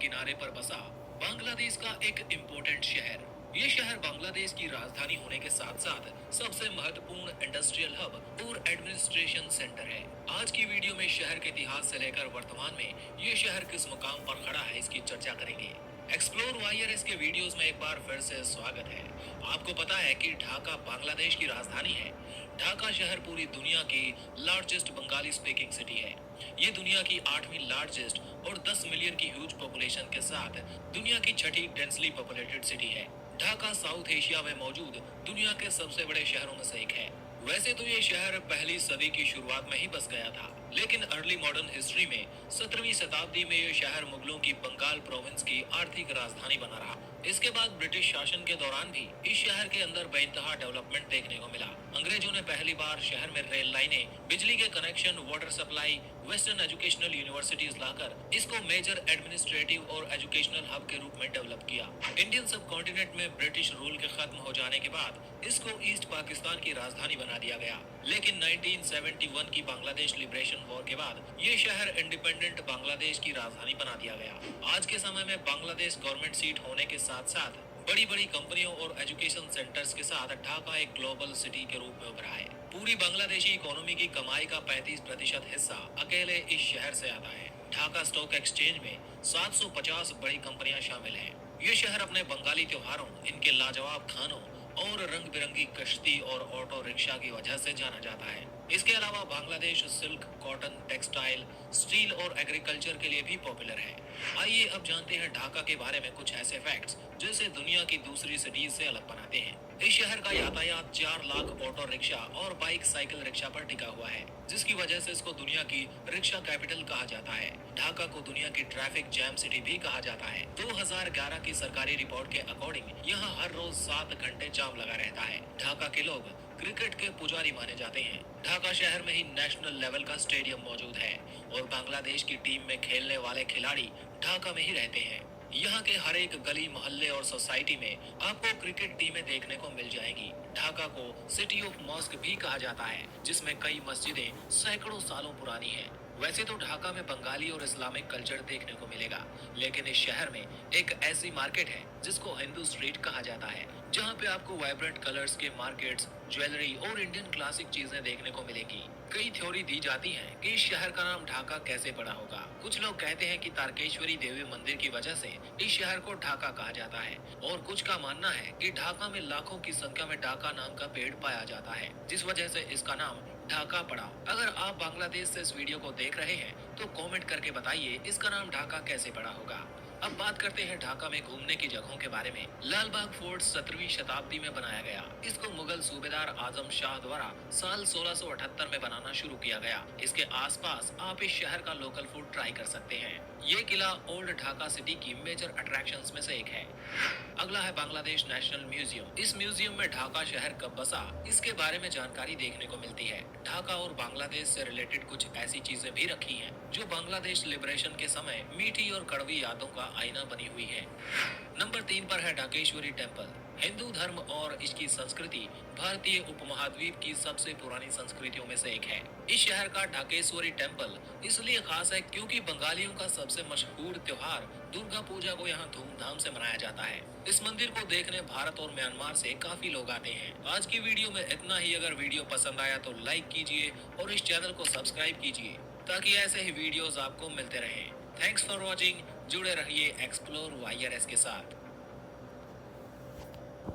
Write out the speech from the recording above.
किनारे पर बसा बांग्लादेश का एक इम्पोर्टेंट शहर। ये शहर बांग्लादेश की राजधानी होने के साथ साथ सबसे महत्वपूर्ण इंडस्ट्रियल हब और एडमिनिस्ट्रेशन सेंटर है। आज की वीडियो में शहर के इतिहास से लेकर वर्तमान में ये शहर किस मुकाम पर खड़ा है, इसकी चर्चा करेंगे। एक्सप्लोर वाईआरएस के वीडियोस में एक बार फिर से स्वागत है। आपको पता है कि ढाका बांग्लादेश की राजधानी है। ढाका शहर पूरी दुनिया की लार्जेस्ट बंगाली स्पीकिंग सिटी है। ये दुनिया की 8वीं लार्जेस्ट और 10 मिलियन की ह्यूज पॉपुलेशन के साथ दुनिया की छठी डेंसली पॉपुलेटेड सिटी है। ढाका साउथ एशिया में मौजूद दुनिया के सबसे बड़े शहरों में से एक है। वैसे तो ये शहर पहली सदी की शुरुआत में ही बस गया था, लेकिन अर्ली मॉडर्न हिस्ट्री में 17वीं शताब्दी में ये शहर मुगलों की बंगाल प्रोविंस की आर्थिक राजधानी बना रहा। इसके बाद ब्रिटिश शासन के दौरान भी इस शहर के अंदर बेइंतहा डेवलपमेंट देखने को मिला। अंग्रेजों ने पहली बार शहर में रेल लाइनें, बिजली के connection, water supply, western educational universities लाकर इसको मेजर एडमिनिस्ट्रेटिव और एजुकेशनल हब के रूप में डेवलप किया। इंडियन सब कॉन्टिनेंट में ब्रिटिश रूल के खत्म हो जाने के बाद इसको ईस्ट पाकिस्तान की राजधानी बना दिया गया। लेकिन 1971 की बांग्लादेश लिबरेशन वॉर के बाद ये शहर इंडिपेंडेंट बांग्लादेश की राजधानी बना दिया गया। आज के समय में बांग्लादेश गवर्नमेंट सीट होने के साथ साथ बड़ी बड़ी कंपनियों और एजुकेशन सेंटर्स के साथ ढाका एक ग्लोबल सिटी के रूप में उभरा है। पूरी बांग्लादेशी इकोनॉमी की कमाई का 35% हिस्सा अकेले इस शहर से आता है। ढाका स्टॉक एक्सचेंज में 750 बड़ी कंपनियां शामिल हैं। ये शहर अपने बंगाली त्योहारों, इनके लाजवाब खानों और रंग बिरंगी कश्ती और ऑटो रिक्शा की वजह से जाना जाता है। इसके अलावा Bangladesh silk, cotton, textile, steel और एग्रीकल्चर के लिए भी पॉपुलर है। आइए अब जानते हैं ढाका के बारे में कुछ ऐसे फैक्ट्स जिसे दुनिया की दूसरी सिटीज से अलग बनाते हैं। इस शहर का यातायात 4 लाख ऑटो रिक्शा और बाइक साइकिल रिक्शा पर टिका हुआ है, जिसकी वजह से इसको दुनिया की रिक्शा कैपिटल कहा जाता है। ढाका को दुनिया की ट्रैफिक जैम सिटी भी कहा जाता है। 2011 की सरकारी रिपोर्ट के अकॉर्डिंग यहाँ हर रोज 7 घंटे जाम लगा रहता है। ढाका के लोग क्रिकेट के पुजारी माने जाते हैं। ढाका शहर में ही नेशनल लेवल का स्टेडियम मौजूद है और बांग्लादेश की टीम में खेलने वाले खिलाड़ी ढाका में ही रहते हैं। यहाँ के हर एक गली, मोहल्ले और सोसाइटी में आपको क्रिकेट टीमें देखने को मिल जाएगी। ढाका को सिटी ऑफ मॉस्क भी कहा जाता है, जिसमें कई मस्जिदें सैकड़ों सालों पुरानी हैं। वैसे तो ढाका में बंगाली और इस्लामिक कल्चर देखने को मिलेगा, लेकिन इस शहर में एक ऐसी मार्केट है जिसको हिंदू स्ट्रीट कहा जाता है, जहाँ पे आपको वाइब्रेंट कलर्स के मार्केट्स, ज्वेलरी और इंडियन क्लासिक चीजें देखने को मिलेगी। कई थ्योरी दी जाती हैं कि इस शहर का नाम ढाका कैसे पड़ा होगा। कुछ लोग कहते हैं कि तारकेश्वरी देवी मंदिर की वजह से इस शहर को ढाका कहा जाता है, और कुछ का मानना है कि ढाका में लाखों की संख्या में ढाका नाम का पेड़ पाया जाता है, जिस वजह से इसका नाम ढाका पड़ा। अगर आप बांग्लादेश से इस वीडियो को देख रहे हैं तो कमेंट करके बताइए इसका नाम ढाका कैसे पड़ा होगा। अब बात करते हैं ढाका में घूमने की जगहों के बारे में। लाल बाग फोर्ट 17वीं शताब्दी में बनाया गया। इसको मुगल सूबेदार आजम शाह द्वारा साल 1678 में बनाना शुरू किया गया। इसके आसपास आप इस शहर का लोकल फूड ट्राई कर सकते हैं। ये किला ओल्ड ढाका सिटी की मेजर अट्रैक्शंस में से एक है। अगला है बांग्लादेश नेशनल म्यूजियम। इस म्यूजियम में ढाका शहर कब बसा, इसके बारे में जानकारी देखने को मिलती है। ढाका और बांग्लादेश से रिलेटेड कुछ ऐसी चीजें भी रखी हैं जो बांग्लादेश लिबरेशन के समय मीठी और कड़वी यादों का आईना बनी हुई है। नंबर 3 पर है ढाकेश्वरी टेम्पल। हिंदू धर्म और इसकी संस्कृति भारतीय उपमहाद्वीप की सबसे पुरानी संस्कृतियों में से एक है। इस शहर का ढाकेश्वरी टेम्पल इसलिए खास है क्योंकि बंगालियों का सबसे मशहूर त्योहार दुर्गा पूजा को यहाँ धूमधाम से मनाया जाता है। इस मंदिर को देखने भारत और म्यांमार से काफी लोग आते हैं। आज की वीडियो में इतना ही। अगर वीडियो पसंद आया तो लाइक कीजिए और इस चैनल को सब्सक्राइब कीजिए ताकि ऐसे ही वीडियोस आपको मिलते रहें। Thanks for watching. जुड़े रहिए एक्सप्लोर वाईआरएस के साथ।